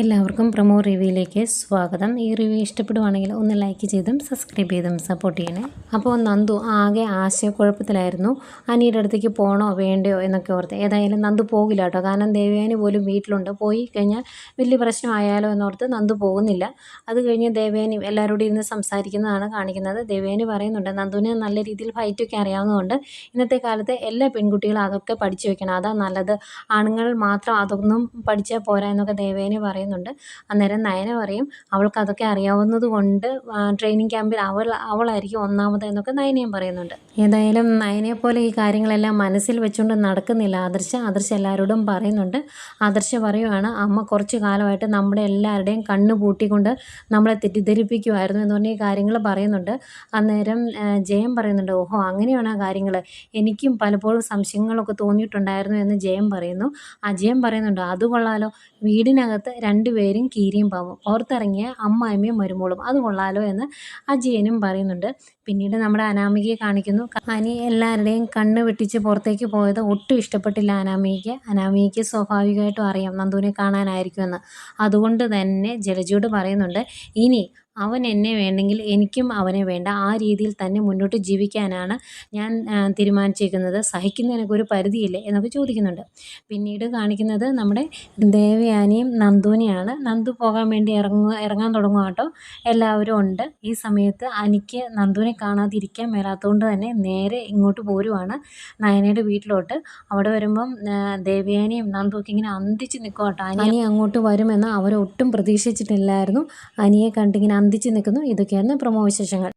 എല്ലാവർക്കും പ്രൊമോ റിവ്യൂയിലേക്ക് സ്വാഗതം. ഈ റിവ്യൂ ഇഷ്ടപ്പെടുവാണെങ്കിൽ ഒന്ന് ലൈക്ക് ചെയ്തും സബ്സ്ക്രൈബ് ചെയ്തും സപ്പോർട്ട് ചെയ്യണേ. അപ്പോൾ നന്ദു ആകെ ആശയക്കുഴപ്പത്തിലായിരുന്നു. അനിയുടെ അടുത്തേക്ക് പോകണോ വേണ്ടയോ എന്നൊക്കെ ഓർത്ത്. ഏതായാലും നന്ദു പോകില്ല കേട്ടോ. കാരണം ദേവയാനി പോലും വീട്ടിലുണ്ട്. പോയി കഴിഞ്ഞാൽ വലിയ പ്രശ്നമായാലോ എന്നോർത്ത് നന്ദു പോകുന്നില്ല. അത് കഴിഞ്ഞ് ദേവയാനി എല്ലാവരോടും ഇരുന്ന് സംസാരിക്കുന്നതാണ് കാണിക്കുന്നത്. ദേവയാനി പറയുന്നുണ്ട് നന്ദുവിന് നല്ല രീതിയിൽ ഫൈറ്റൊക്കെ അറിയാവുന്നതുകൊണ്ട് ഇന്നത്തെ കാലത്ത് എല്ലാ പെൺകുട്ടികളും അതൊക്കെ പഠിച്ചു വെക്കണം, അതാ നല്ലത്. ആണുങ്ങൾ മാത്രം അതൊന്നും പഠിച്ചാൽ പോരാ എന്നൊക്കെ ദേവയാനി പറയുന്നുണ്ട്. അന്നേരം നയന പറയും അവൾക്ക് അതൊക്കെ അറിയാവുന്നത് കൊണ്ട് ട്രെയിനിങ് ക്യാമ്പിൽ അവളായിരിക്കും ഒന്നാമത് എന്നൊക്കെ നയനയും പറയുന്നുണ്ട്. ഏതായാലും നയനയെ പോലെ ഈ കാര്യങ്ങളെല്ലാം മനസ്സിൽ വെച്ചുകൊണ്ട് നടക്കുന്നില്ല ആദർശ എല്ലാവരോടും പറയുന്നുണ്ട്. ആദർശ പറയുവാണ് അമ്മ കുറച്ച് കാലമായിട്ട് നമ്മുടെ എല്ലാവരുടെയും കണ്ണ് പൂട്ടിക്കൊണ്ട് നമ്മളെ തെറ്റിദ്ധരിപ്പിക്കുമായിരുന്നു എന്ന് പറഞ്ഞ ഈ കാര്യങ്ങൾ പറയുന്നുണ്ട്. അന്നേരം ജയം പറയുന്നുണ്ട് ഓഹോ അങ്ങനെയാണ് ആ കാര്യങ്ങൾ, എനിക്കും പലപ്പോഴും സംശയങ്ങളൊക്കെ തോന്നിയിട്ടുണ്ടായിരുന്നു എന്ന് ജയം പറയുന്നു. അജയം പറയുന്നുണ്ട് അത് കൊള്ളാലോ, വീടിനകത്ത് രണ്ടുപേരും കീരിയും പാമ്പും, പുറത്തിറങ്ങിയ അമ്മായിമ്മയും മരുമോളും, അത് കൊള്ളാലോ എന്ന് അജയനും പറയുന്നുണ്ട്. പിന്നീട് നമ്മുടെ അനാമികയെ കാണിക്കുന്നു. അനി എല്ലാവരുടെയും കണ്ണ് വെട്ടിച്ച് പുറത്തേക്ക് പോയത് ഒട്ടും ഇഷ്ടപ്പെട്ടില്ല അനാമികയ്ക്ക് സ്വാഭാവികമായിട്ടും അറിയാം നന്ദുവിനെ കാണാനായിരിക്കുമെന്ന്. അതുകൊണ്ട് തന്നെ ജലജയോട് പറയുന്നുണ്ട് ഇനി അവൻ എന്നെ വേണ്ടെങ്കിൽ എനിക്കും അവനെ വേണ്ട, ആ രീതിയിൽ തന്നെ മുന്നോട്ട് ജീവിക്കാനാണ് ഞാൻ തീരുമാനിച്ചിരിക്കുന്നത്, സഹിക്കുന്നതിനൊക്കെ ഒരു പരിധിയില്ലേ എന്നൊക്കെ ചോദിക്കുന്നുണ്ട്. പിന്നീട് കാണിക്കുന്നത് നമ്മുടെ ദേവയാനിയും നന്ദുവിനെയാണ്. നന്ദു പോകാൻ വേണ്ടി ഇറങ്ങാൻ തുടങ്ങുക കേട്ടോ. എല്ലാവരും ഉണ്ട്. ഈ സമയത്ത് അനിക്ക് നന്ദുവിനെ കാണാതിരിക്കാൻ മേലാത്തതുകൊണ്ട് തന്നെ നേരെ ഇങ്ങോട്ട് പോരുവാണ് നയനയുടെ വീട്ടിലോട്ട്. അവിടെ വരുമ്പം ദേവയാനിയും നന്ദുവൊക്കെ ഇങ്ങനെ അന്തിച്ച് നിൽക്കുക കേട്ടോ. അനി അങ്ങോട്ട് വരുമെന്ന് അവരൊട്ടും പ്രതീക്ഷിച്ചിട്ടില്ലായിരുന്നു. അനിയെ കണ്ടിങ്ങനെ അന്തിച്ച് നിൽക്കുന്നു. ഇതൊക്കെയായിരുന്നു പ്രൊമോ വിശേഷങ്ങൾ.